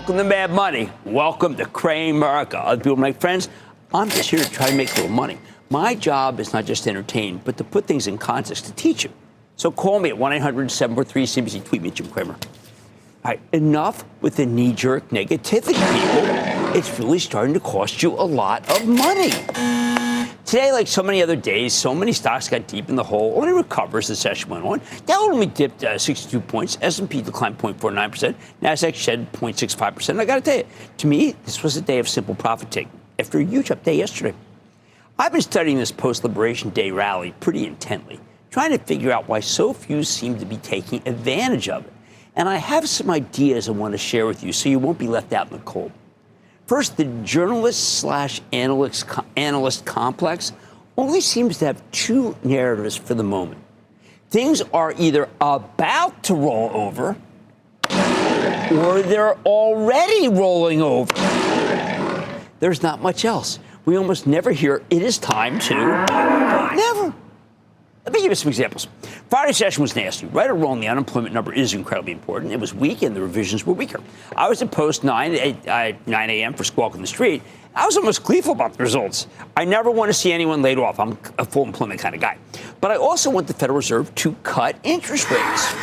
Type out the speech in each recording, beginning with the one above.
Welcome to Mad Money. Welcome to Cramer. Other people make friends. I'm just here to try to make a little money. My job is not just to entertain, but to put things in context, to teach you. So call me at 1-800-743-CNBC. Tweet me, Jim Cramer. All right, enough with the knee-jerk negativity, people. It's really starting to cost you a lot of money. Today, like so many other days, so many stocks got deep in the hole. Only recovered as the session went on. Dow only dipped 62 points. S&P declined 0.49%. NASDAQ shed 0.65%. And I got to tell you, to me, this was a day of simple profit taking after a huge up day yesterday. I've been studying this post-Liberation Day rally pretty intently, trying to figure out why so few seem to be taking advantage of it. And I have some ideas I want to share with you so you won't be left out in the cold. First, the journalist/analyst complex only seems to have two narratives for the moment. Things are either about to roll over or they're already rolling over. There's not much else. We almost never hear it is time to. Never. Let me give you some examples. Friday's session was nasty. Right or wrong, the unemployment number is incredibly important. It was weak, and the revisions were weaker. I was at post 9 a.m. for Squawk on the Street. I was almost gleeful about the results. I never want to see anyone laid off. I'm a full employment kind of guy. But I also want the Federal Reserve to cut interest rates.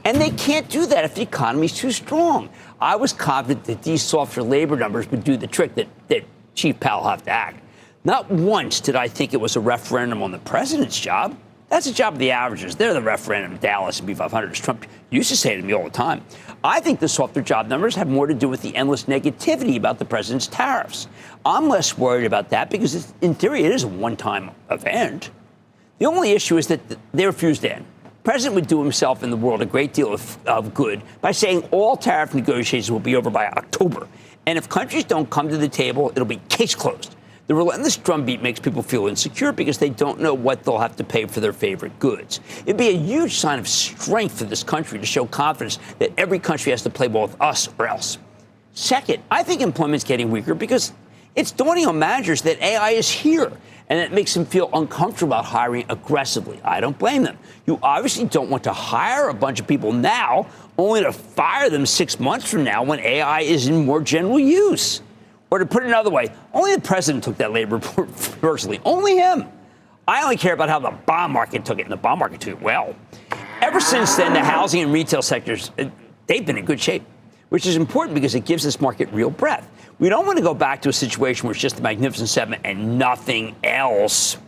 And they can't do that if the economy's too strong. I was confident that these softer labor numbers would do the trick that Chief Powell will have to act. Not once did I think it was a referendum on the president's job. That's the job of the averages. They're the referendum of Dallas and B500, as Trump used to say to me all the time. I think the softer job numbers have more to do with the endless negativity about the president's tariffs. I'm less worried about that because, in theory, it is a one-time event. The only issue is that they refused to end. The president would do himself and the world a great deal of good by saying all tariff negotiations will be over by October. And if countries don't come to the table, it'll be case closed. The relentless drumbeat makes people feel insecure because they don't know what they'll have to pay for their favorite goods. It'd be a huge sign of strength for this country to show confidence that every country has to play ball with us or else. Second, I think employment's getting weaker because it's dawning on managers that AI is here, and it makes them feel uncomfortable about hiring aggressively. I don't blame them. You obviously don't want to hire a bunch of people now, only to fire them 6 months from now when AI is in more general use. Or to put it another way, only the president took that labor report personally. Only him. I only care about how the bond market took it, and the bond market took it well. Ever since then, the housing and retail sectors, they've been in good shape, which is important because it gives this market real breadth. We don't want to go back to a situation where it's just the Magnificent Seven and nothing else.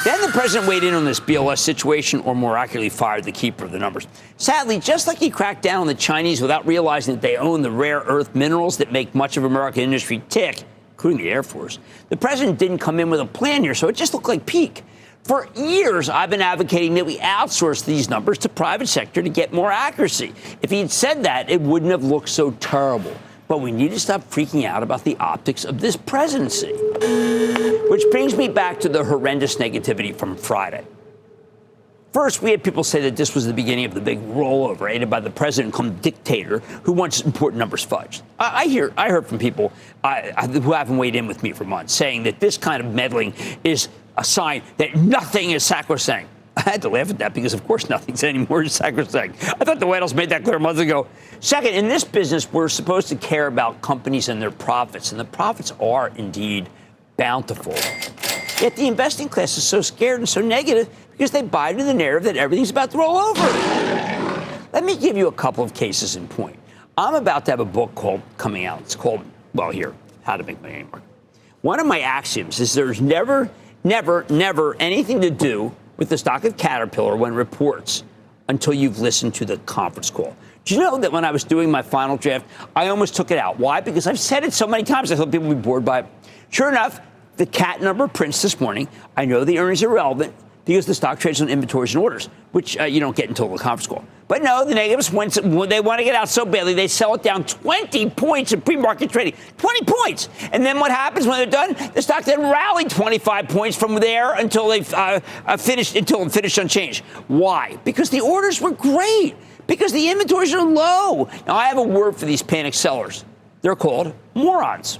Then the president weighed in on this BLS situation, or more accurately, fired the keeper of the numbers. Sadly, just like he cracked down on the Chinese without realizing that they own the rare earth minerals that make much of American industry tick, including the Air Force, the president didn't come in with a plan here, so it just looked like peak. For years, I've been advocating that we outsource these numbers to private sector to get more accuracy. If he had said that, it wouldn't have looked so terrible. But we need to stop freaking out about the optics of this presidency. Which brings me back to the horrendous negativity from Friday. First, we had people say that this was the beginning of the big rollover aided by the president come dictator who wants important numbers fudged. I heard from people who haven't weighed in with me for months saying that this kind of meddling is a sign that nothing is sacrosanct. I had to laugh at that because, of course, nothing's anymore sacrosanct. I thought the White House made that clear months ago. Second, in this business, we're supposed to care about companies and their profits, and the profits are indeed bountiful. Yet the investing class is so scared and so negative because they buy into the narrative that everything's about to roll over. Let me give you a couple of cases in point. I'm about to have a book coming out. It's called, well, here, How to Make Money Anymore. One of my axioms is there's never anything to do with the stock of Caterpillar when it reports until you've listened to the conference call. Do you know that when I was doing my final draft, I almost took it out? Why? Because I've said it so many times, I thought people would be bored by it. Sure enough, the CAT number prints this morning. I know the earnings are relevant because the stock trades on inventories and orders, which you don't get until the conference call. But no, the negatives, when they want to get out so badly, they sell it down 20 points in pre-market trading. 20 points. And then what happens when they're done? The stock then rallied 25 points from there until they finished unchanged. Why? Because the orders were great. Because the inventories are low. Now, I have a word for these panic sellers. They're called morons.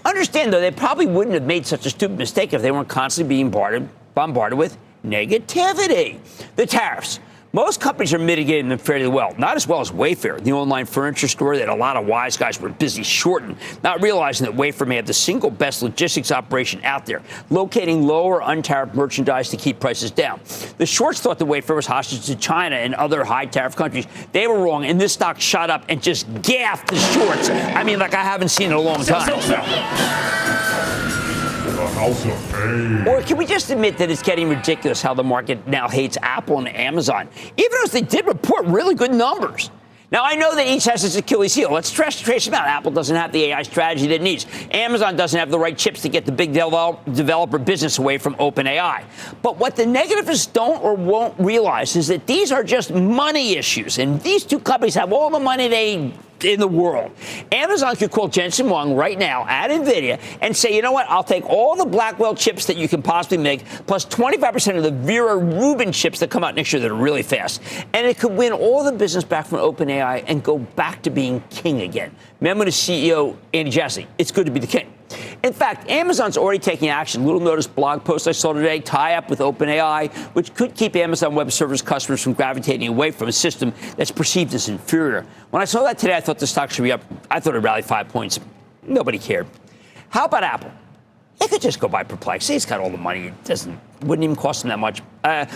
Understand, though, they probably wouldn't have made such a stupid mistake if they weren't constantly being bombarded with negativity. The tariffs. Most companies are mitigating them fairly well, not as well as Wayfair, the online furniture store that a lot of wise guys were busy shorting, not realizing that Wayfair may have the single best logistics operation out there, locating lower untariffed merchandise to keep prices down. The shorts thought that Wayfair was hostage to China and other high-tariff countries. They were wrong, and this stock shot up and just gaffed the shorts. I mean, like I haven't seen in a long time. Or can we just admit that it's getting ridiculous how the market now hates Apple and Amazon, even as they did report really good numbers? Now, I know that each has its Achilles heel. Let's trace them out. Apple doesn't have the AI strategy that it needs. Amazon doesn't have the right chips to get the big developer business away from OpenAI. But what the negativists don't or won't realize is that these are just money issues. And these two companies have all the money in the world. Amazon could call Jensen Huang right now at NVIDIA and say, you know what, I'll take all the Blackwell chips that you can possibly make, plus 25% of the Vera Rubin chips that come out next year that are really fast. And it could win all the business back from OpenAI and go back to being king again. Remember the CEO, Andy Jassy, it's good to be the king. In fact, Amazon's already taking action. Little notice blog post I saw today, tie up with OpenAI, which could keep Amazon Web Services customers from gravitating away from a system that's perceived as inferior. When I saw that today, I thought the stock should be up. I thought it rallied 5 points. Nobody cared. How about Apple? They could just go buy Perplexity. It's got all the money. It wouldn't even cost them that much.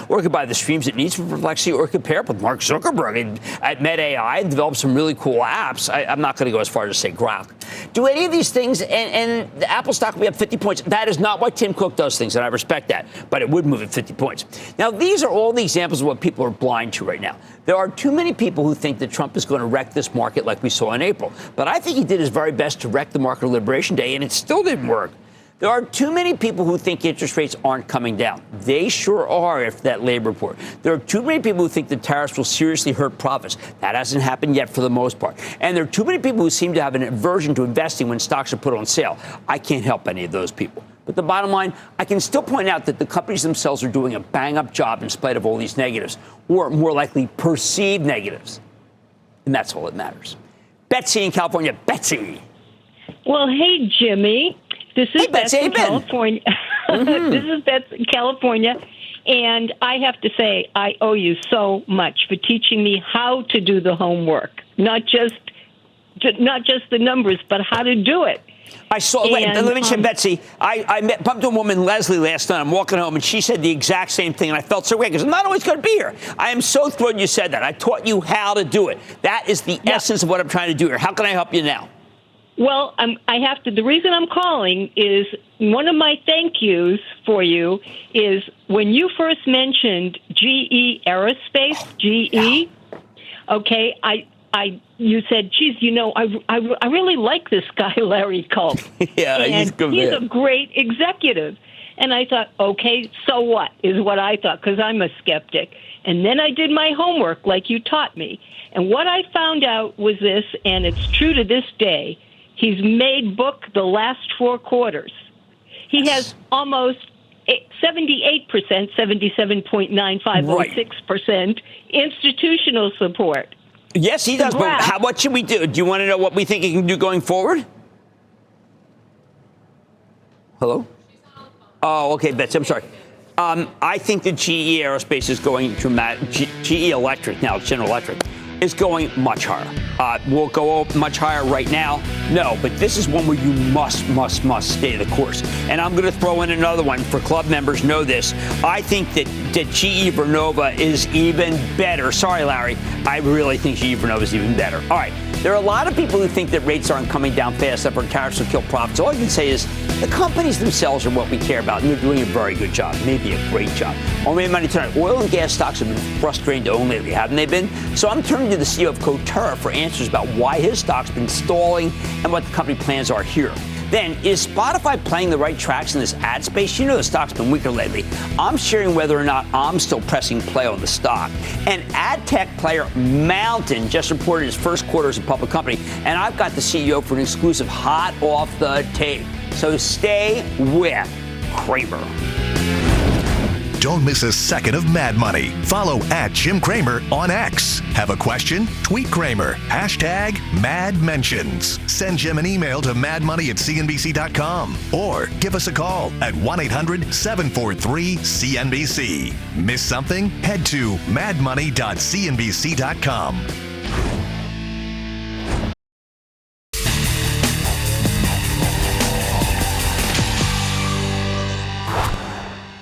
Or it could buy the streams it needs for Perplexity, or it could pair up with Mark Zuckerberg at MedAI and develop some really cool apps. I'm not going to go as far as to say Grok. Do any of these things, and the Apple stock will be up 50 points. That is not why Tim Cook does things, and I respect that. But it would move at 50 points. Now, these are all the examples of what people are blind to right now. There are too many people who think that Trump is going to wreck this market like we saw in April. But I think he did his very best to wreck the market on Liberation Day, and it still didn't work. There are too many people who think interest rates aren't coming down. They sure are after that labor report. There are too many people who think the tariffs will seriously hurt profits. That hasn't happened yet for the most part. And there are too many people who seem to have an aversion to investing when stocks are put on sale. I can't help any of those people. But the bottom line, I can still point out that the companies themselves are doing a bang-up job in spite of all these negatives, or more likely perceived negatives. And that's all that matters. Betsy in California. Betsy. Well, hey, Jimmy. This is Beth in California. This is Beth in California. And I have to say, I owe you so much for teaching me how to do the homework, not just the numbers, but how to do it. I saw. Let me mention Betsy. I bumped a woman, Leslie, last night. I'm walking home, and she said the exact same thing, and I felt so great because I'm not always going to be here. I am so thrilled you said that. I taught you how to do it. That is the essence of what I'm trying to do here. How can I help you now? Well, I have to. The reason I'm calling is one of my thank yous for you is when you first mentioned GE Aerospace, GE. Okay, you said, geez, I really like this guy, Larry Culp. Yeah, and he's good. He's a great executive. And I thought, okay, so what is what I thought, because I'm a skeptic. And then I did my homework like you taught me. And what I found out was this, and it's true to this day. He's made book the last 4 quarters. He has almost 78%, 77.9506% institutional support. Yes, he does. But what should we do? Do you want to know what we think he can do going forward? Hello? Oh, okay, Betsy, I'm sorry. I think that GE Aerospace is going dramatic. GE Electric, now it's General Electric, is going much higher. Will go much higher right now? No, but this is one where you must stay the course. And I'm going to throw in another one for club members. Know this. I think that GE Vernova is even better. Sorry, Larry. I really think GE Vernova is even better. All right. There are a lot of people who think that rates aren't coming down fast enough or tariffs will kill profits. All I can say is the companies themselves are what we care about, and they're doing a very good job, maybe a great job. On Made Money tonight, oil and gas stocks have been frustrating to own lately, haven't they been? So I'm turning to the CEO of Coterra for answers about why his stock's been stalling and what the company plans are here. Then, is Spotify playing the right tracks in this ad space? You know the stock's been weaker lately. I'm sharing whether or not I'm still pressing play on the stock. And ad tech player Mountain just reported its first quarter as a public company. And I've got the CEO for an exclusive hot off the tape. So stay with Cramer. Don't miss a second of Mad Money. Follow at Jim Cramer on X. Have a question? Tweet Cramer. Hashtag Mad Mentions. Send Jim an email to madmoney@cnbc.com or give us a call at 1-800-743-CNBC. Miss something? Head to madmoney.cnbc.com.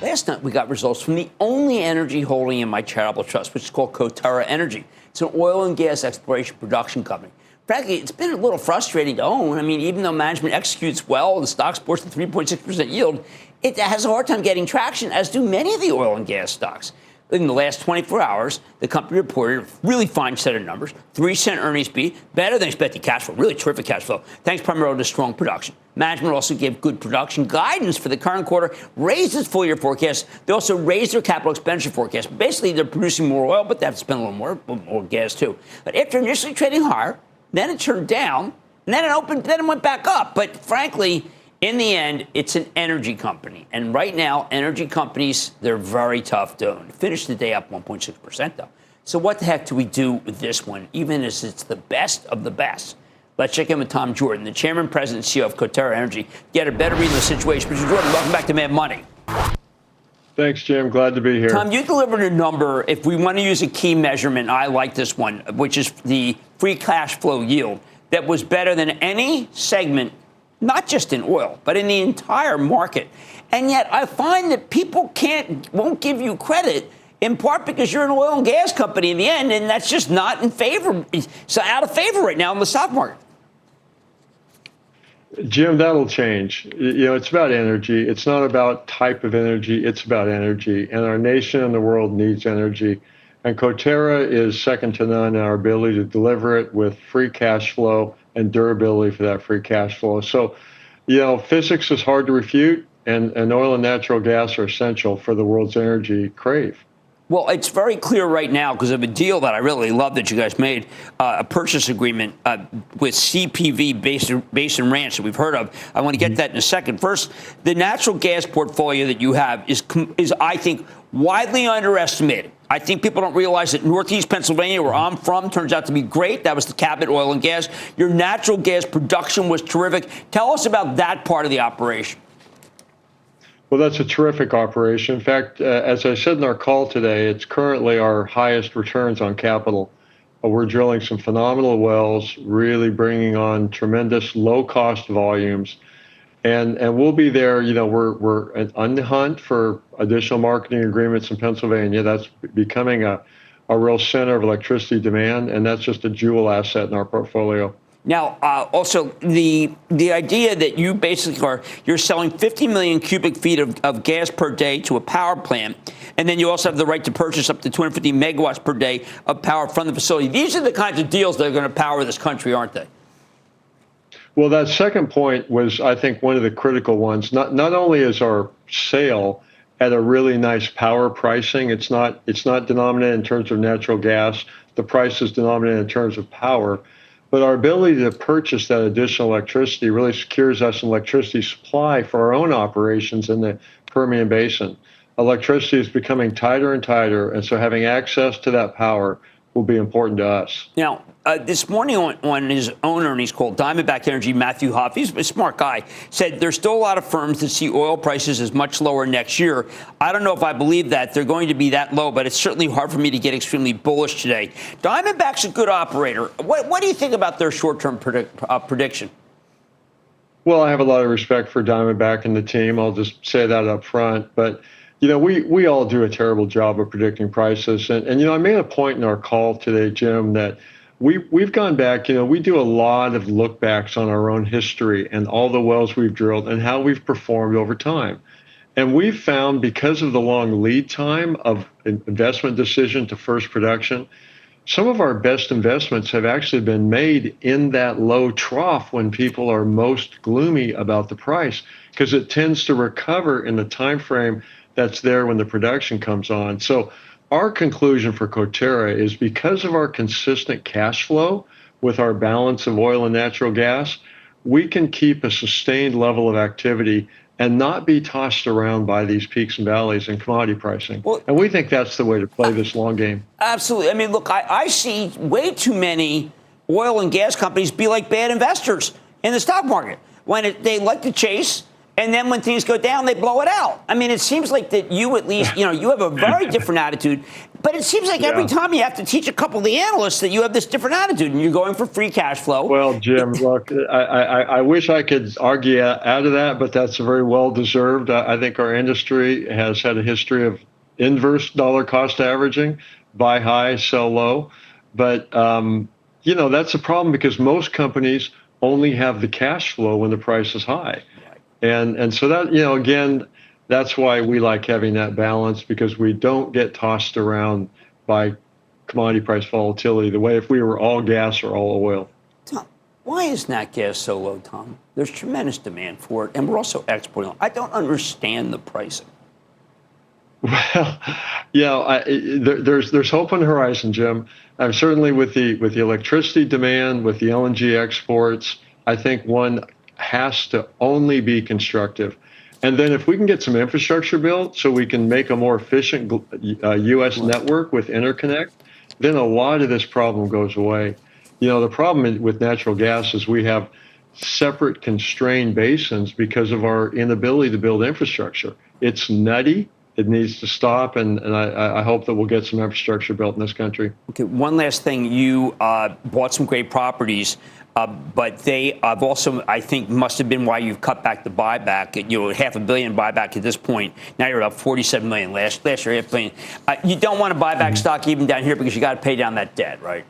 Last night, we got results from the only energy holding in my charitable trust, which is called Coterra Energy. It's an oil and gas exploration production company. Frankly, it's been a little frustrating to own. I mean, even though management executes well and the stock sports a 3.6% yield, it has a hard time getting traction, as do many of the oil and gas stocks. In the last 24 hours, the company reported a really fine set of numbers, 3-cent earnings beat, better than expected cash flow, really terrific cash flow, thanks primarily to strong production. Management also gave good production guidance for the current quarter, raised its full-year forecast. They also raised their capital expenditure forecast. Basically, they're producing more oil, but they have to spend a little more gas, too. But after initially trading higher, then it turned down, and then it went back up. But frankly, in the end, it's an energy company. And right now, energy companies, they're very tough to own. Finished the day up 1.6%, though. So what the heck do we do with this one, even as it's the best of the best? Let's check in with Tom Jordan, the chairman, president, and CEO of Coterra Energy. Get a better read of the situation. Mr. Jordan, welcome back to Mad Money. Thanks, Jim. Glad to be here. Tom, you delivered a number. If we want to use a key measurement, I like this one, which is the free cash flow yield, that was better than any segment, not just in oil, but in the entire market. And yet I find that people won't give you credit, in part because you're an oil and gas company in the end, and that's just not in favor. It's out of favor right now in the stock market. Jim, that'll change. You know, it's about energy. It's not about type of energy. It's about energy. And our nation and the world needs energy. And Coterra is second to none in our ability to deliver it with free cash flow and durability for that free cash flow. So, you know, physics is hard to refute, and oil and natural gas are essential for the world's energy crave. Well, it's very clear right now because of a deal that I really love that you guys made, a purchase agreement with CPV Basin Ranch that we've heard of. I want to get that in a second. First, the natural gas portfolio that you have is I think, widely underestimated. I think people don't realize that Northeast Pennsylvania, where I'm from, turns out to be great. That was the Cabot Oil and Gas. Your natural gas production was terrific. Tell us about that part of the operation. Well, that's a terrific operation. In fact, as I said in our call today, it's currently our highest returns on capital. We're drilling some phenomenal wells, really bringing on tremendous low-cost volumes. And we'll be there. You know, we're on the hunt for additional marketing agreements in Pennsylvania. That's becoming a real center of electricity demand, and that's just a jewel asset in our portfolio. Now, also, the idea that you basically you're selling 50 million cubic feet of gas per day to a power plant, and then you also have the right to purchase up to 250 megawatts per day of power from the facility. These are the kinds of deals that are going to power this country, aren't they? Well, that second point was, I think, one of the critical ones. Not only is our sale at a really nice power pricing, it's not denominated in terms of natural gas. The price is denominated in terms of power. But our ability to purchase that additional electricity really secures us an electricity supply for our own operations in the Permian Basin. Electricity is becoming tighter and tighter, and so having access to that power will be important to us. Now, this morning on his own earnings call, Diamondback Energy, Matthew Huff, he's a smart guy, said there's still a lot of firms that see oil prices as much lower next year. I don't know if I believe that they're going to be that low, but it's certainly hard for me to get extremely bullish today. Diamondback's a good operator. What do you think about their short-term prediction? Well, I have a lot of respect for Diamondback and the team. I'll just say that up front. But you know, we all do a terrible job of predicting prices. And you know, I made a point in our call today, Jim, that we've gone back, you know, we do a lot of look backs on our own history and all the wells we've drilled and how we've performed over time. And we've found, because of the long lead time of investment decision to first production, some of our best investments have actually been made in that low trough when people are most gloomy about the price, because it tends to recover in the time frame that's there when the production comes on. So our conclusion for Coterra is, because of our consistent cash flow with our balance of oil and natural gas, we can keep a sustained level of activity and not be tossed around by these peaks and valleys in commodity pricing. Well, and we think that's the way to play this long game. Absolutely. I mean, look, I see way too many oil and gas companies be like bad investors in the stock market. When they like to chase, and then when things go down, they blow it out. I mean, it seems like that you at least, you have a very different attitude. But it seems like every time you have to teach a couple of the analysts that you have this different attitude, and you're going for free cash flow. Well, Jim, look, I wish I could argue out of that, but that's very well deserved. I think our industry has had a history of inverse dollar cost averaging, buy high, sell low. But, that's a problem because most companies only have the cash flow when the price is high. And so that, again, that's why we like having that balance, because we don't get tossed around by commodity price volatility the way if we were all gas or all oil. Tom, why is nat gas so low, Tom? There's tremendous demand for it, and we're also exporting. I don't understand the pricing. Well, there's hope on the horizon, Jim. Certainly with the electricity demand, with the LNG exports, I think one has to only be constructive. And then if we can get some infrastructure built so we can make a more efficient U.S. network with interconnect, then a lot of this problem goes away. The problem with natural gas is we have separate constrained basins because of our inability to build infrastructure. It's nutty. It needs to stop, and I hope that we'll get some infrastructure built in this country. Okay, one last thing. You bought some great properties, but they have also, I think, must have been why you've cut back the buyback. $500 million buyback at this point. Now you're up $47 million. Last year, $500 million. You don't want to buy back stock even down here because you got to pay down that debt, right?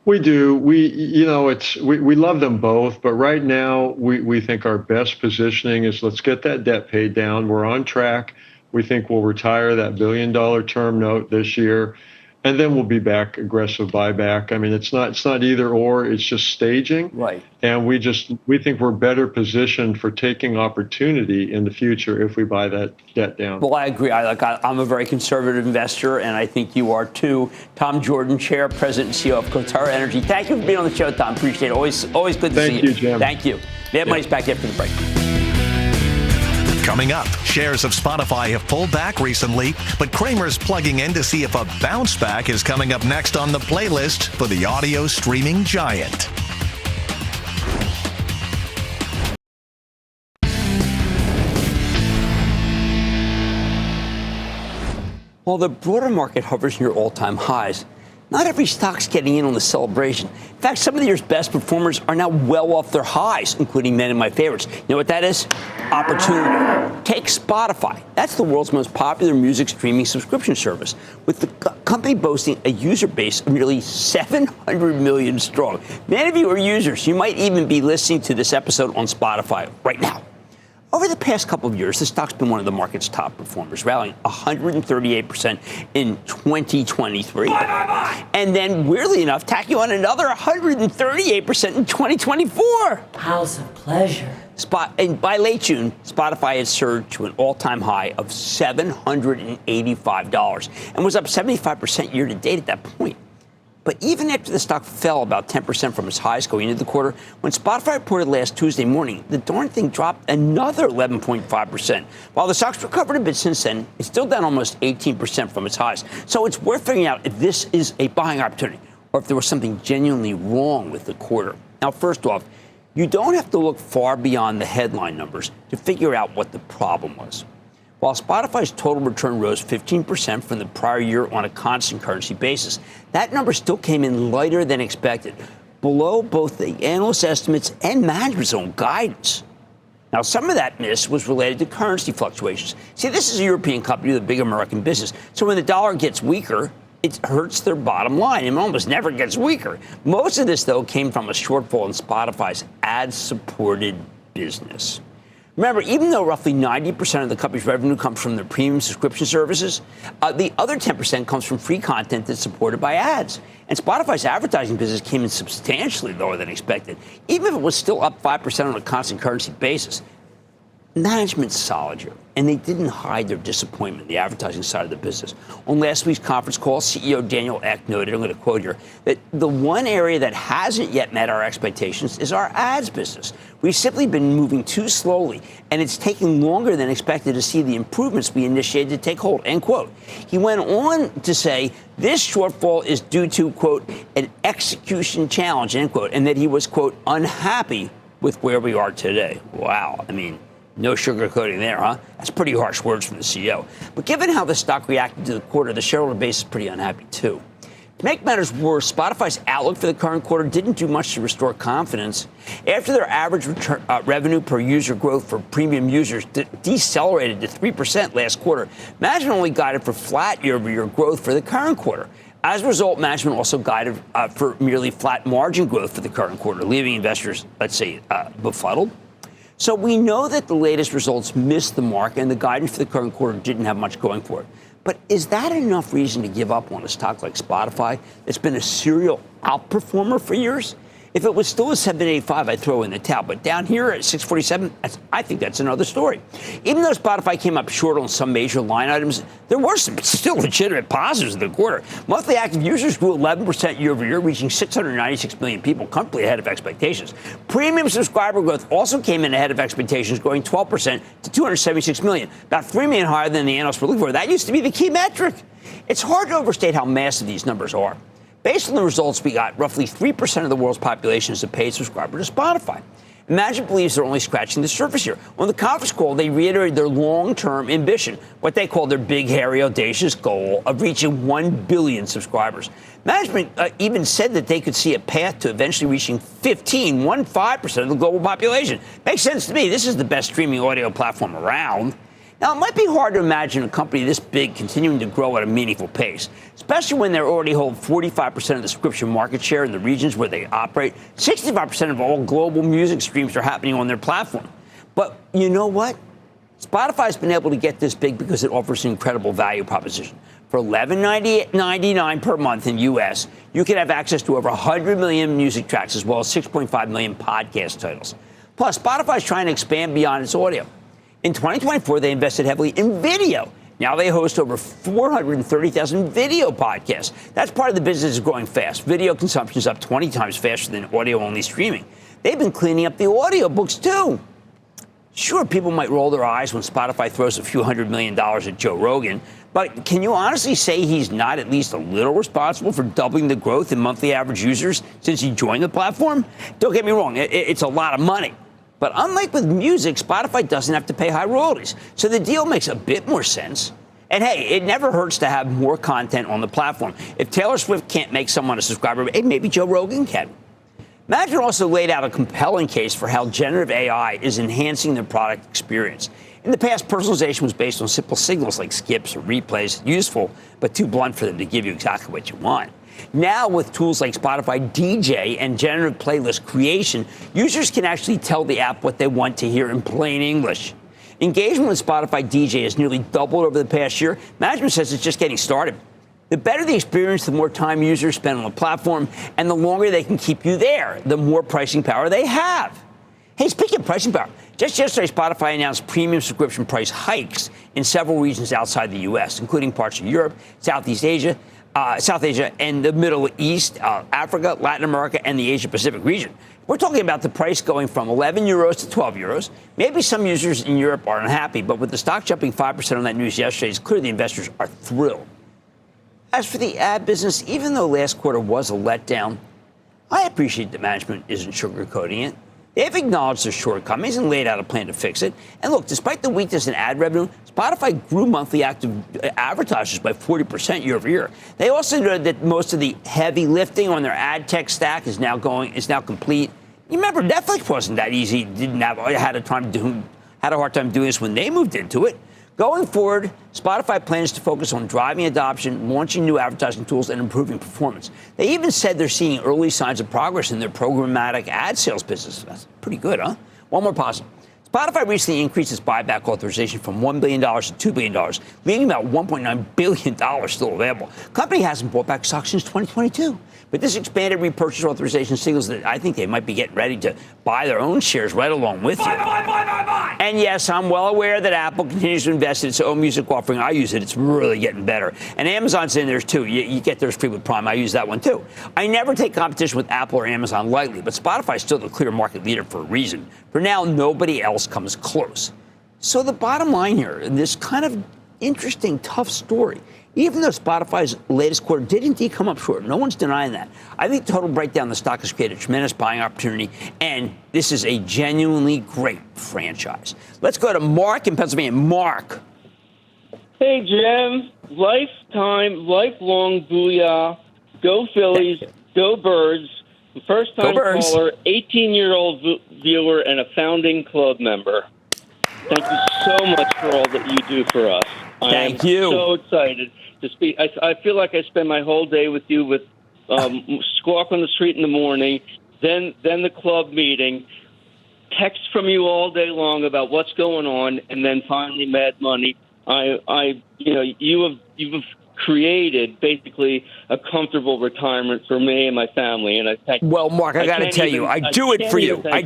We do. We love them both, but right now we think our best positioning is let's get that debt paid down. We're on track. We think we'll retire that $1 billion term note this year, and then we'll be back aggressive buyback. I mean, it's not either or. It's just staging. Right. And we think we're better positioned for taking opportunity in the future if we buy that debt down. Well, I agree. I'm a very conservative investor, and I think you are too. Tom Jordan, Chair, President, and CEO of Coterra Energy. Thank you for being on the show, Tom. Appreciate it. Always good to see you. Thank you, Jim. Thank you. Mad Money's back after the break. Coming up, shares of Spotify have pulled back recently, but Cramer's plugging in to see if a bounce back is coming up next on the playlist for the audio streaming giant. While the broader market hovers near all-time highs, not every stock's getting in on the celebration. In fact, some of the year's best performers are now well off their highs, including many of my favorites. You know what that is? Opportunity. Take Spotify. That's the world's most popular music streaming subscription service, with the company boasting a user base of nearly 700 million strong. Many of you are users. You might even be listening to this episode on Spotify right now. Over the past couple of years, the stock's been one of the market's top performers, rallying 138% in 2023. And then, weirdly enough, tacking on another 138% in 2024. House of pleasure. And by late June, Spotify had surged to an all-time high of $785 and was up 75% year to date at that point. But even after the stock fell about 10% from its highs going into the quarter, when Spotify reported last Tuesday morning, the darn thing dropped another 11.5%. While the stock's recovered a bit since then, it's still down almost 18% from its highs. So it's worth figuring out if this is a buying opportunity or if there was something genuinely wrong with the quarter. Now, first off, you don't have to look far beyond the headline numbers to figure out what the problem was. While Spotify's total return rose 15% from the prior year on a constant currency basis, that number still came in lighter than expected, below both the analyst estimates and management's own guidance. Now, some of that miss was related to currency fluctuations. See, this is a European company with a big American business, so when the dollar gets weaker, it hurts their bottom line. It almost never gets weaker. Most of this, though, came from a shortfall in Spotify's ad-supported business. Remember, even though roughly 90% of the company's revenue comes from their premium subscription services, the other 10% comes from free content that's supported by ads. And Spotify's advertising business came in substantially lower than expected, even if it was still up 5% on a constant currency basis. Management's solid here, and they didn't hide their disappointment in the advertising side of the business. On last week's conference call, CEO Daniel Ek noted, I'm going to quote here, that the one area that hasn't yet met our expectations is our ads business. We've simply been moving too slowly, and it's taking longer than expected to see the improvements we initiated to take hold, end quote. He went on to say this shortfall is due to, quote, an execution challenge, end quote, and that he was, quote, unhappy with where we are today. Wow. I mean, no sugarcoating there, huh? That's pretty harsh words from the CEO. But given how the stock reacted to the quarter, the shareholder base is pretty unhappy, too. To make matters worse, Spotify's outlook for the current quarter didn't do much to restore confidence. After their average revenue per user growth for premium users decelerated to 3% last quarter, management only guided for flat year-over-year growth for the current quarter. As a result, management also guided for merely flat margin growth for the current quarter, leaving investors, let's say, befuddled. So we know that the latest results missed the mark and the guidance for the current quarter didn't have much going for it. But is that enough reason to give up on a stock like Spotify that's been a serial outperformer for years? If it was still at 785, I'd throw in the towel. But down here at 647, I think that's another story. Even though Spotify came up short on some major line items, there were some still legitimate positives in the quarter. Monthly active users grew 11% year over year, reaching 696 million people, comfortably ahead of expectations. Premium subscriber growth also came in ahead of expectations, growing 12% to 276 million, about 3 million higher than the analysts were looking for. That used to be the key metric. It's hard to overstate how massive these numbers are. Based on the results we got, roughly 3% of the world's population is a paid subscriber to Spotify. Imagine believes they're only scratching the surface here. On the conference call, they reiterated their long-term ambition, what they call their big, hairy, audacious goal of reaching 1 billion subscribers. Management even said that they could see a path to eventually reaching 15% of the global population. Makes sense to me. This is the best streaming audio platform around. Now, it might be hard to imagine a company this big continuing to grow at a meaningful pace, especially when they already hold 45% of the subscription market share in the regions where they operate. 65% of all global music streams are happening on their platform. But you know what? Spotify's been able to get this big because it offers an incredible value proposition. For $11.99 per month in U.S., you can have access to over 100 million music tracks as well as 6.5 million podcast titles. Plus, Spotify's trying to expand beyond its audio. In 2024, they invested heavily in video. Now they host over 430,000 video podcasts. That's part of the business is growing fast. Video consumption is up 20 times faster than audio-only streaming. They've been cleaning up the audiobooks, too. Sure, people might roll their eyes when Spotify throws a few $100 million at Joe Rogan, but can you honestly say he's not at least a little responsible for doubling the growth in monthly average users since he joined the platform? Don't get me wrong, it's a lot of money. But unlike with music, Spotify doesn't have to pay high royalties. So the deal makes a bit more sense. And hey, it never hurts to have more content on the platform. If Taylor Swift can't make someone a subscriber, hey, maybe Joe Rogan can. Management also laid out a compelling case for how generative AI is enhancing their product experience. In the past, personalization was based on simple signals like skips or replays, useful, but too blunt for them to give you exactly what you want. Now, with tools like Spotify DJ and generative playlist creation, users can actually tell the app what they want to hear in plain English. Engagement with Spotify DJ has nearly doubled over the past year. Management says it's just getting started. The better the experience, the more time users spend on the platform, and the longer they can keep you there, the more pricing power they have. Hey, speaking of pricing power, just yesterday, Spotify announced premium subscription price hikes in several regions outside the U.S., including parts of Europe, South Asia, and the Middle East, Africa, Latin America, and the Asia-Pacific region. We're talking about the price going from 11 euros to 12 euros. Maybe some users in Europe are unhappy, but with the stock jumping 5% on that news yesterday, it's clear the investors are thrilled. As for the ad business, even though last quarter was a letdown, I appreciate that management isn't sugarcoating it. They've acknowledged their shortcomings and laid out a plan to fix it. And look, despite the weakness in ad revenue, Spotify grew monthly active advertisers by 40% year over year. They also noted that most of the heavy lifting on their ad tech stack is now complete. You remember, Netflix wasn't that easy. Had a hard time doing this when they moved into it. Going forward, Spotify plans to focus on driving adoption, launching new advertising tools, and improving performance. They even said they're seeing early signs of progress in their programmatic ad sales business. That's pretty good, huh? One more positive. Spotify recently increased its buyback authorization from $1 billion to $2 billion, leaving about $1.9 billion still available. The company hasn't bought back stock since 2022. But this expanded repurchase authorization signals that I think they might be getting ready to buy their own shares right along with you. Buy. And yes, I'm well aware that Apple continues to invest in its own music offering. I use it. It's really getting better. And Amazon's in there too. You get theirs free with Prime. I use that one too. I never take competition with Apple or Amazon lightly, but Spotify is still the clear market leader for a reason. For now, nobody else comes close. So the bottom line here, in this kind of interesting, tough story, even though Spotify's latest quarter did indeed come up short, no one's denying that. I think total breakdown, the stock has created a tremendous buying opportunity, and this is a genuinely great franchise. Let's go to Mark in Pennsylvania. Mark. Hey, Jim. Lifelong booyah. Go Phillies. Go Birds. First-time caller, 18-year-old viewer, and a founding club member. Thank you so much for all that you do for us. Thank you. I'm so excited to speak. I feel like I spend my whole day with you with Squawk on the Street in the morning, then the club meeting, texts from you all day long about what's going on, and then finally Mad Money. You've created basically a comfortable retirement for me and my family, and I thank you. Well, Mark, I got to tell you, I do it for you. I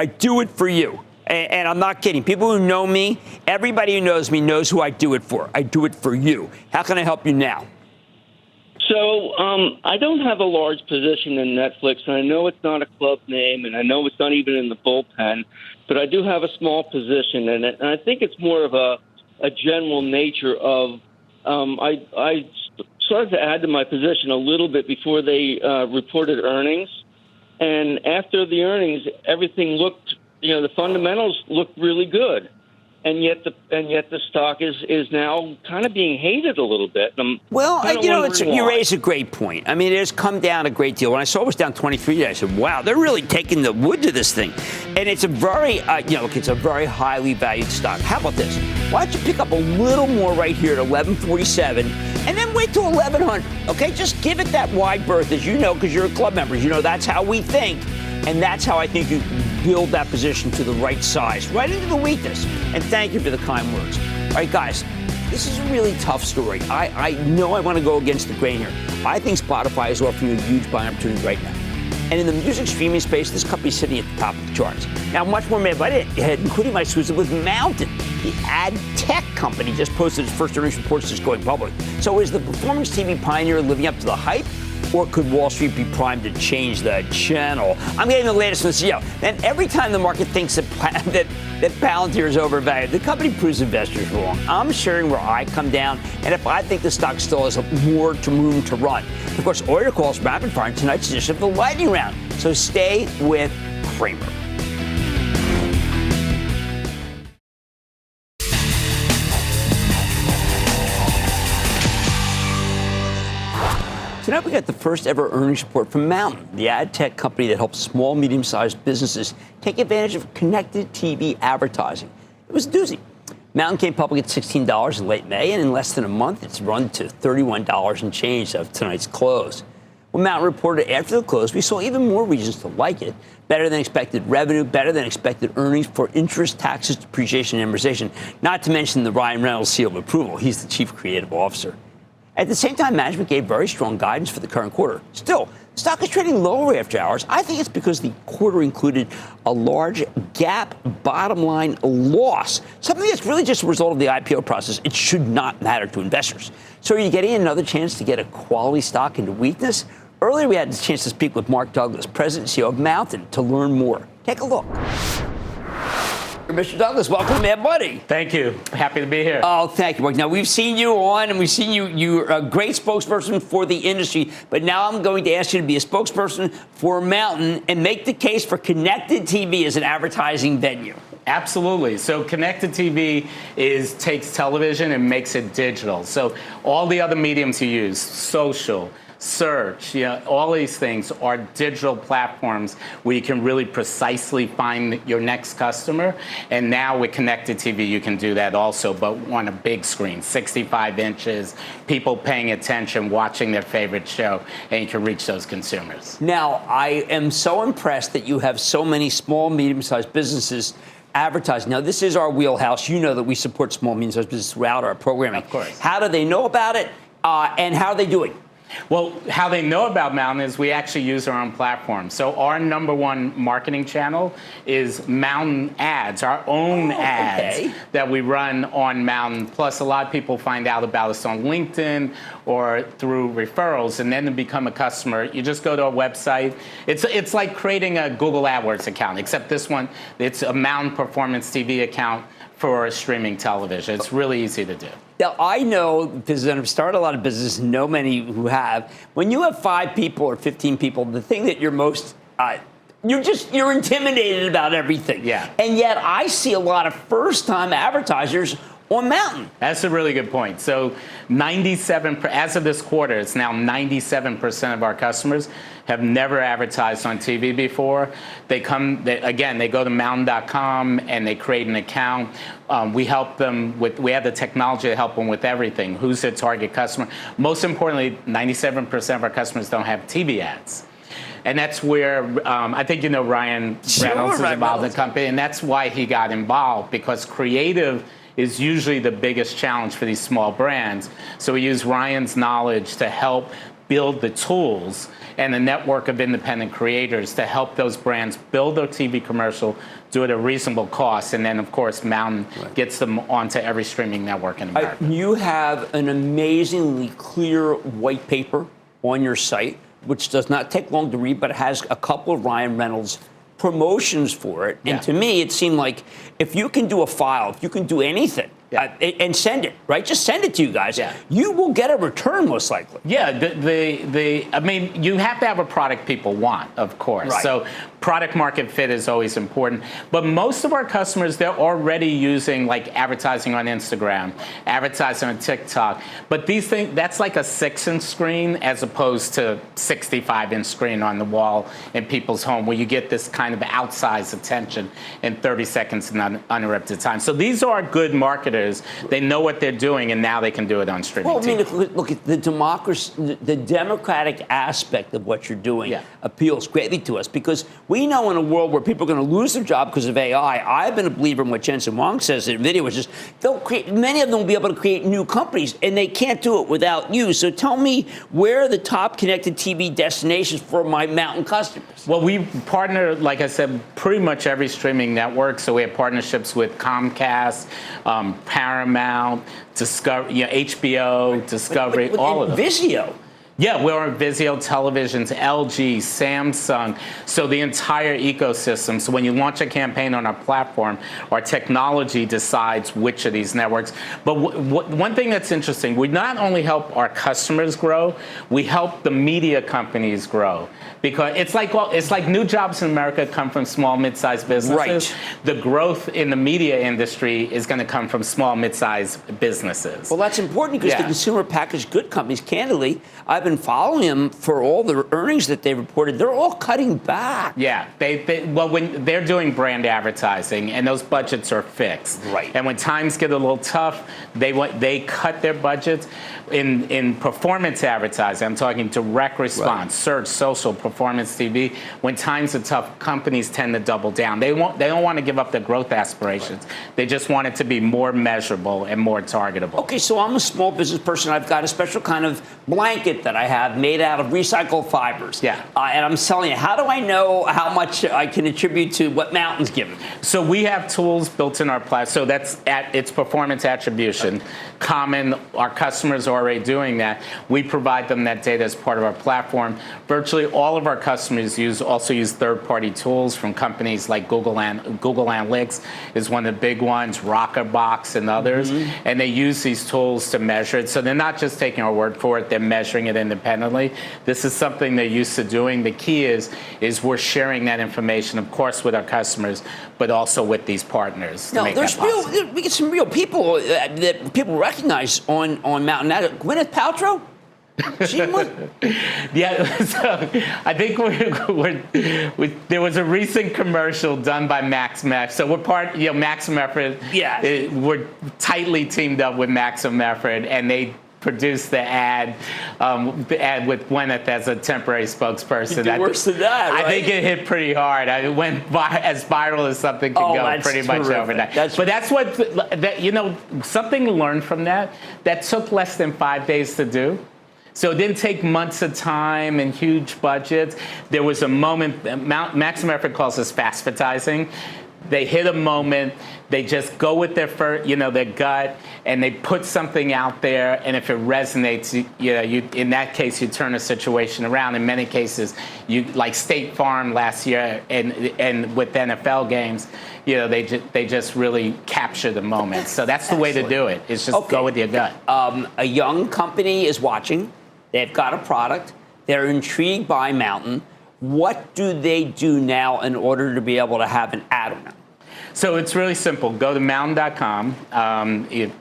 do it for you. And I'm not kidding. People who know me, everybody who knows me knows who I do it for. I do it for you. How can I help you now? So I don't have a large position in Netflix, and I know it's not a club name, and I know it's not even in the bullpen, but I do have a small position in it, and I think it's more of a general nature of I started to add to my position a little bit before they reported earnings, and after the earnings, everything looked, the fundamentals looked really good. And yet the stock is now kind of being hated a little bit. Well, you raise a great point. I mean, it has come down a great deal. When I saw it was down 23 today, I said, wow, they're really taking the wood to this thing. And it's a very, it's a very highly valued stock. How about this? Why don't you pick up a little more right here at 1147 and then wait till 1100? Okay, just give it that wide berth, as you know, because you're a club member. That's how we think. And that's how I think you build that position to the right size, right into the weakness. And thank you for the kind words. All right, guys, this is a really tough story. I know I want to go against the grain here. I think Spotify is offering you a huge buying opportunity right now. And in the music streaming space, this company is sitting at the top of the charts. Now, much more made by it, including my exclusive with Mountain. The ad tech company just posted its first earnings reports just going public. So is the performance TV pioneer living up to the hype? Or could Wall Street be primed to change the channel? I'm getting the latest from the CEO. And every time the market thinks that Palantir is overvalued, the company proves investors wrong. I'm sharing where I come down, and if I think the stock still has more room to run. Of course, all your calls rapid fire in tonight's edition of the Lightning Round. So stay with Cramer. Tonight we got the first ever earnings report from Mountain, the ad tech company that helps small, medium-sized businesses take advantage of connected TV advertising. It was a doozy. Mountain came public at $16 in late May, and in less than a month, it's run to $31 and change of tonight's close. When Mountain reported after the close, we saw even more reasons to like it. Better than expected revenue, better than expected earnings for interest, taxes, depreciation, and amortization, not to mention the Ryan Reynolds seal of approval. He's the chief creative officer. At the same time, management gave very strong guidance for the current quarter. Still, the stock is trading lower after hours. I think it's because the quarter included a large GAAP bottom line loss, something that's really just a result of the IPO process. It should not matter to investors. So are you getting another chance to get a quality stock into weakness? Earlier, we had the chance to speak with Mark Douglas, president and CEO of Mountain, to learn more. Take a look. Mr. Douglas, welcome to Mad Money. Thank you. Happy to be here. Oh, thank you, Mark. Now, we've seen you on, and we've seen you're a great spokesperson for the industry, but now I'm going to ask you to be a spokesperson for Mountain and make the case for connected TV as an advertising venue. Absolutely. So connected TV takes television and makes it digital. So all the other mediums you use, social, search, all these things are digital platforms where you can really precisely find your next customer. And now with connected TV, you can do that also, but on a big screen, 65 inches, people paying attention, watching their favorite show, and you can reach those consumers. Now, I am so impressed that you have so many small, medium-sized businesses advertising. Now, this is our wheelhouse. You know that we support small and medium-sized business throughout our programming. Of course. How do they know about it, and how are they doing? Well, how they know about Mountain is we actually use our own platform. So our number one marketing channel is Mountain ads, our own ads that we run on Mountain. Plus, a lot of people find out about us on LinkedIn or through referrals, and then to become a customer, you just go to our website. It's like creating a Google AdWords account, except this one, it's a Mountain Performance TV account for streaming television. It's really easy to do. Now, I know, because I've started a lot of business, know many who have, when you have 5 people or 15 people, the thing that you're most, you're intimidated about everything. Yeah. And yet I see a lot of first-time advertisers on Mountain. That's a really good point. So 97, as of this quarter, it's now 97% of our customers have never advertised on TV before. They go to mountain.com and they create an account. We help them we have the technology to help them with everything. Who's their target customer? Most importantly, 97% of our customers don't have TV ads. And that's where, I think you know Ryan Reynolds is involved in the company, and that's why he got involved, because creative is usually the biggest challenge for these small brands. So we use Ryan's knowledge to help build the tools and a network of independent creators to help those brands build their TV commercial, do it at a reasonable cost, and then, of course, Mountain gets them onto every streaming network in America. You have an amazingly clear white paper on your site, which does not take long to read, but has a couple of Ryan Reynolds promotions for it. And to me, it seemed like if you can do a file, if you can do anything, and send it, right? Just send it to you guys. Yeah. You will get a return most likely. Yeah, I mean, you have to have a product people want, of course. Right. So product market fit is always important. But most of our customers, they're already using like advertising on Instagram, advertising on TikTok. But these things, that's like a 6-inch screen as opposed to 65-inch screen on the wall in people's home, where you get this kind of outsized attention in 30 seconds in uninterrupted time. So these are good marketers. They know what they're doing, and now they can do it on streaming Well, I mean, TV. look at the democracy, the democratic aspect of what you're doing appeals greatly to us, because we know in a world where people are going to lose their job because of AI, I've been a believer in what Jensen Huang says in video, which is many of them will be able to create new companies, and they can't do it without you. So tell me, where are the top connected TV destinations for my Mountain customers? Well, we partner, like I said, pretty much every streaming network. So we have partnerships with Comcast, Paramount, Discovery, HBO, Discovery, all of them. Vizio. Yeah, we're on Vizio televisions, LG, Samsung, so the entire ecosystem. So when you launch a campaign on our platform, our technology decides which of these networks. But one thing that's interesting, we not only help our customers grow, we help the media companies grow. Because it's like new jobs in America come from small, mid-sized businesses. Right. The growth in the media industry is going to come from small, mid-sized businesses. Well, that's important, because the consumer packaged good companies, candidly, I've been following them for all the earnings that they reported. They're all cutting back. Yeah, when they're doing brand advertising, and those budgets are fixed. Right. And when times get a little tough, they cut their budgets. In performance advertising, I'm talking direct response, search, social, performance TV. When times are tough, companies tend to double down. They don't want to give up their growth aspirations. They just want it to be more measurable and more targetable. Okay, so I'm a small business person. I've got a special kind of blanket that I have made out of recycled fibers. Yeah. And I'm selling it. How do I know how much I can attribute to what Mountain's given? So we have tools built in our platform. So that's it's performance attribution. Common, our customers are already doing that. We provide them that data as part of our platform. Virtually all of our customers also use third-party tools from companies like Google Analytics is one of the big ones, Rockerbox and others. And they use these tools to measure it. So they're not just taking our word for it, they're measuring it independently. This is something they're used to doing. The key is we're sharing that information, of course, with our customers, but also with these partners. No, we get some real people that people recognize on Mountain. Now, Gwyneth Paltrow? Yeah, so I think there was a recent commercial done by Maxim Effort. So we're Maxim Effort. Yeah. We're tightly teamed up with Maxim Effort, and they produced the ad with Gwyneth as a temporary spokesperson. You did worse than that, right? I think it hit pretty hard. It went as viral as something could go pretty much overnight. That's something to learn from that. That took less than 5 days to do. So it didn't take months of time and huge budgets. There was a moment, Maximum Effort calls this fast-advertising. They hit a moment, they just go with their their gut, and they put something out there, and if it resonates, in that case, you turn a situation around. In many cases, like State Farm last year, and with NFL games, they just really capture the moment. So that's the way to do it, is just go with your gut. A young company is watching. They've got a product. They're intrigued by Mountain. What do they do now in order to be able to have an ad on them? So it's really simple. Go to mountain.com.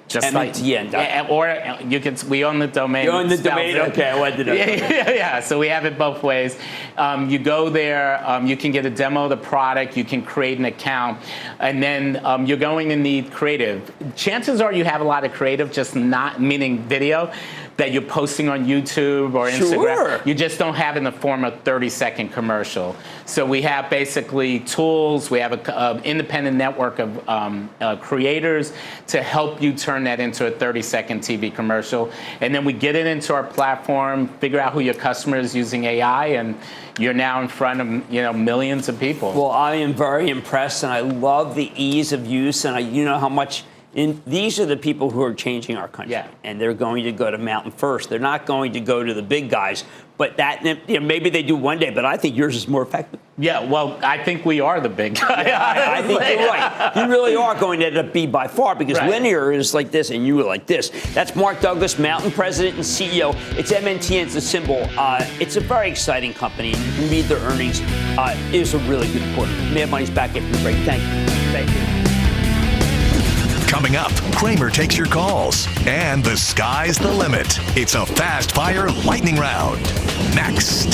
Just MTN. Or you can. We own the domain. You own the domain? Okay, I wanted to know. Yeah. So we have it both ways. You go there. You can get a demo of the product. You can create an account. And then you're going to need creative. Chances are you have a lot of creative, just not meaning video, that you're posting on YouTube or Instagram. Sure. You just don't have in the form of 30-second commercial. So we have basically tools. We have an independent network of creators to help you turn that into a 30-second TV commercial. And then we get it into our platform, figure out who your customer is using AI, and you're now in front of millions of people. Well, I am very impressed, and I love the ease of use, and how much. These are the people who are changing our country, and they're going to go to Mountain first. They're not going to go to the big guys, but maybe they do one day. But I think yours is more effective. Yeah, well, I think we are the big guy. I think you're right. You really are going to end up be by far, because linear is like this, and you are like this. That's Mark Douglas, Mountain President and CEO. It's MNTN, it's a symbol. It's a very exciting company. You can read their earnings. It was a really good quarter. Mad Money's back after the break. Thank you. Thank you. Coming up, Cramer takes your calls, and the sky's the limit. It's a fast-fire lightning round. Next.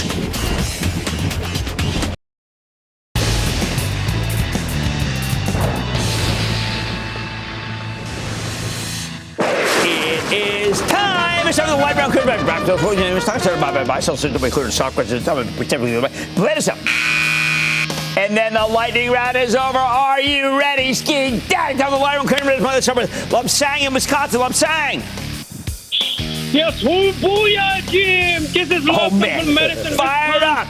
It is time. It's time for the lightning round. Play this up. And then the lightning round is over. Are you ready, Ski Daddy? Time the lightning round. Lobsang in Wisconsin. Lobsang. Yes, booyah, Jim. This is Lobsang from Madison, Fired up.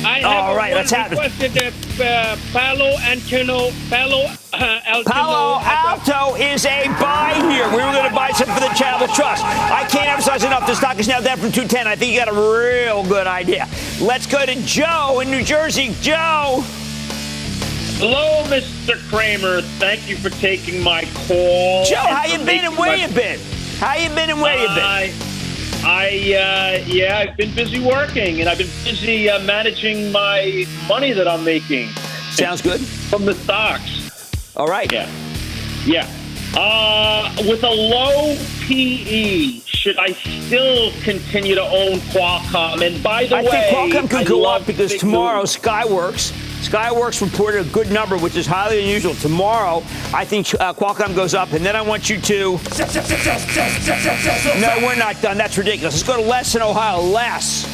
I have all right, let's have it. Requested Palo Alto is a buy here. We were going to buy some for the Channel Trust. I can't emphasize enough. The stock is now down from 210. I think you got a real good idea. Let's go to Joe in New Jersey. Joe. Hello, Mr. Cramer. Thank you for taking my call. Joe, how you been and where you been? How you been and where you been? I've been busy working, and I've been busy managing my money that I'm making. Sounds good. From the stocks. All right. Yeah. With a low PE, should I still continue to own Qualcomm? And by the way, I think Qualcomm could go up because tomorrow Skyworks reported a good number, which is highly unusual. Tomorrow, I think Qualcomm goes up, and then I want you to... No, we're not done. That's ridiculous. Let's go to Les in Ohio. Les.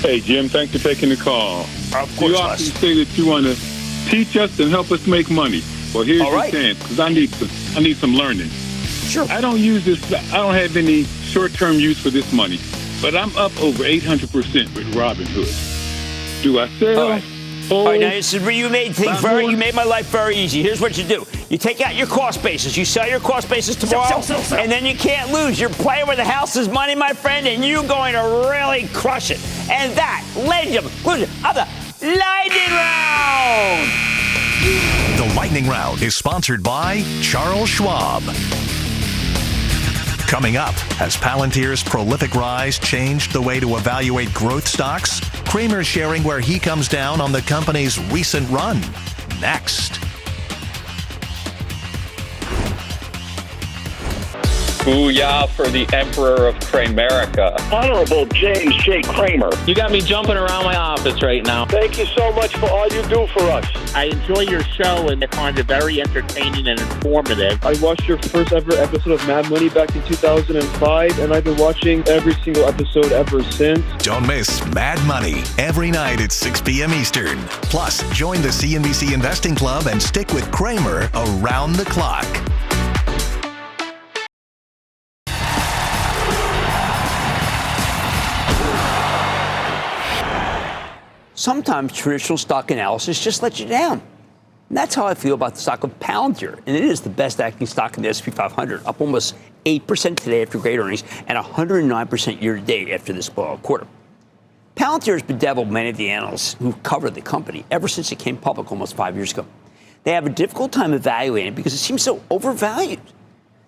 Hey, Jim, thanks for taking the call. Of course, you often say that you want to teach us and help us make money. Well, here's your chance, because I need some learning. Sure. I don't use this. I don't have any short-term use for this money, but I'm up over 800% with Robinhood. Do I sell? All right, now you made my life very easy. Here's what you do. You take out your cost basis. You sell your cost basis tomorrow, and then you can't lose. You're playing with the house's money, my friend, and you're going to really crush it. And that, ladies and gentlemen, conclusion of the Lightning Round. The Lightning Round is sponsored by Charles Schwab. Coming up, has Palantir's prolific rise changed the way to evaluate growth stocks? Cramer sharing where he comes down on the company's recent run. Next. Booyah for the Emperor of Cramerica. Honorable James J. Cramer. You got me jumping around my office right now. Thank you so much for all you do for us. I enjoy your show and I find it very entertaining and informative. I watched your first ever episode of Mad Money back in 2005, and I've been watching every single episode ever since. Don't miss Mad Money every night at 6 p.m. Eastern. Plus, join the CNBC Investing Club and stick with Cramer around the clock. Sometimes traditional stock analysis just lets you down. And that's how I feel about the stock of Palantir. And it is the best acting stock in the S&P 500, up almost 8% today after great earnings and 109% year to date after this quarter. Palantir has bedeviled many of the analysts who covered the company ever since it came public almost 5 years ago. They have a difficult time evaluating it because it seems so overvalued.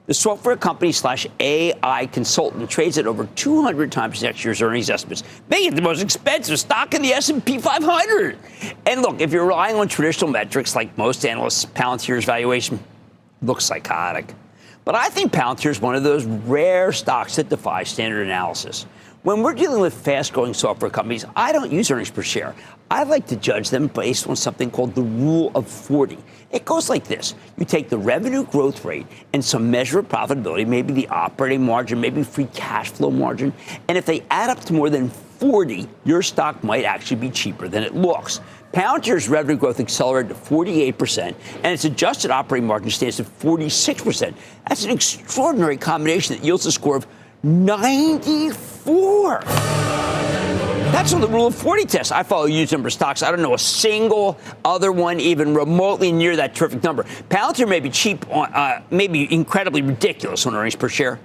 The software company / AI consultant trades at over 200 times next year's earnings estimates, making it the most expensive stock in the S&P 500. And look, if you're relying on traditional metrics like most analysts, Palantir's valuation looks psychotic. But I think Palantir is one of those rare stocks that defy standard analysis. When we're dealing with fast-growing software companies, I don't use earnings per share. I like to judge them based on something called the Rule of 40. It goes like this. You take the revenue growth rate and some measure of profitability, maybe the operating margin, maybe free cash flow margin, and if they add up to more than 40, your stock might actually be cheaper than it looks. Palantir's revenue growth accelerated to 48%, and its adjusted operating margin stands at 46%. That's an extraordinary combination that yields a score of 94. That's on the Rule of 40 test. I follow a huge number of stocks. I don't know a single other one even remotely near that terrific number. Palantir may be cheap, maybe incredibly ridiculous on earnings per share,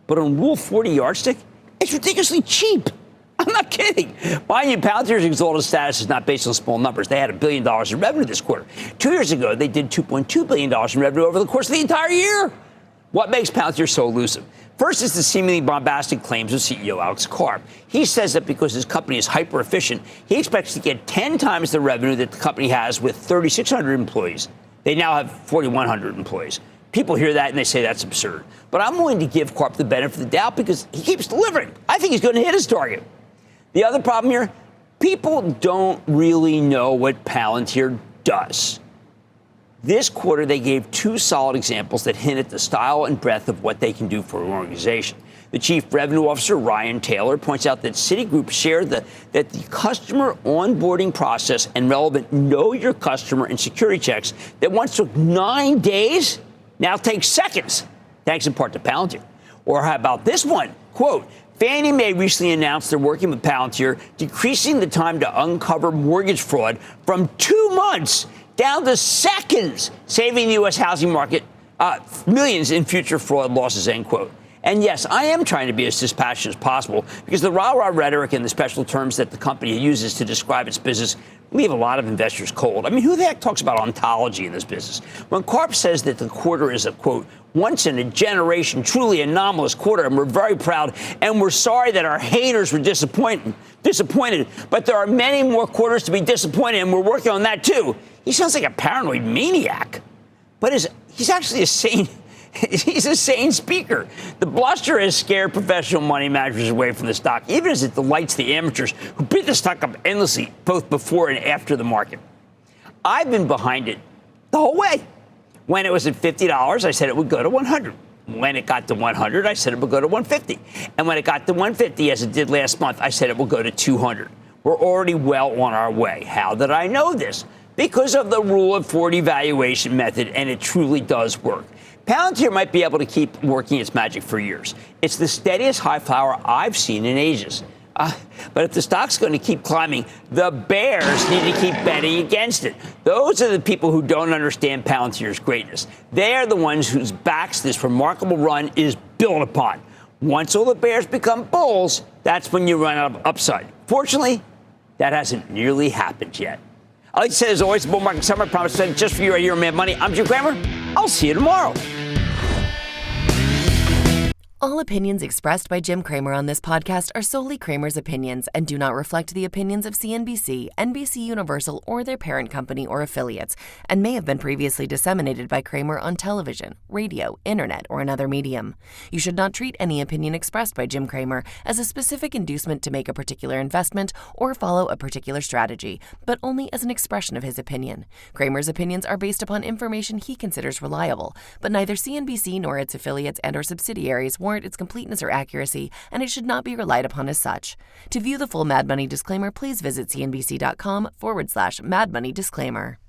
but on Rule 40 yardstick, it's ridiculously cheap. I'm not kidding. Mind you, Palantir's exalted status is not based on small numbers. They had $1 billion in revenue this quarter. 2 years ago, they did $2.2 billion in revenue over the course of the entire year. What makes Palantir so elusive? First is the seemingly bombastic claims of CEO Alex Karp. He says that because his company is hyper efficient, he expects to get 10 times the revenue that the company has with 3,600 employees. They now have 4,100 employees. People hear that and they say that's absurd. But I'm willing to give Karp the benefit of the doubt because he keeps delivering. I think he's going to hit his target. The other problem here, people don't really know what Palantir does. This quarter, they gave two solid examples that hint at the style and breadth of what they can do for an organization. The chief revenue officer, Ryan Taylor, points out that Citigroup shared that the customer onboarding process and relevant know your customer and security checks that once took 9 days now take seconds, thanks in part to Palantir. Or how about this one? Quote, Fannie Mae recently announced they're working with Palantir, decreasing the time to uncover mortgage fraud from 2 months down to seconds, saving the U.S. housing market millions in future fraud losses, end quote. And yes, I am trying to be as dispassionate as possible because the rah-rah rhetoric and the special terms that the company uses to describe its business leave a lot of investors cold. I mean, who the heck talks about ontology in this business? When Karp says that the quarter is a, quote, once-in-a-generation, truly anomalous quarter, and we're very proud, and we're sorry that our haters were disappointed, but there are many more quarters to be disappointed, and we're working on that, too. He sounds like a paranoid maniac, but he's actually he's a sane speaker. The bluster has scared professional money managers away from the stock, even as it delights the amateurs who bid the stock up endlessly, both before and after the market. I've been behind it the whole way. When it was at $50, I said it would go to 100. When it got to 100, I said it would go to 150. And when it got to 150, as it did last month, I said it will go to 200. We're already well on our way. How did I know this? Because of the Rule of 40 valuation method, and it truly does work. Palantir might be able to keep working its magic for years. It's the steadiest high flower I've seen in ages. But if the stock's going to keep climbing, the bears need to keep betting against it. Those are the people who don't understand Palantir's greatness. They are the ones whose backs this remarkable run is built upon. Once all the bears become bulls, that's when you run out of upside. Fortunately, that hasn't nearly happened yet. I like to say, as always, bull market summer. I promise to just for you right here on Mad Money. I'm Jim Cramer. I'll see you tomorrow. All opinions expressed by Jim Cramer on this podcast are solely Cramer's opinions and do not reflect the opinions of CNBC, NBC Universal, or their parent company or affiliates, and may have been previously disseminated by Cramer on television, radio, internet, or another medium. You should not treat any opinion expressed by Jim Cramer as a specific inducement to make a particular investment or follow a particular strategy, but only as an expression of his opinion. Cramer's opinions are based upon information he considers reliable, but neither CNBC nor its affiliates and or subsidiaries warrant its completeness or accuracy, and it should not be relied upon as such. To view the full Mad Money disclaimer, please visit cnbc.com/Mad Money disclaimer.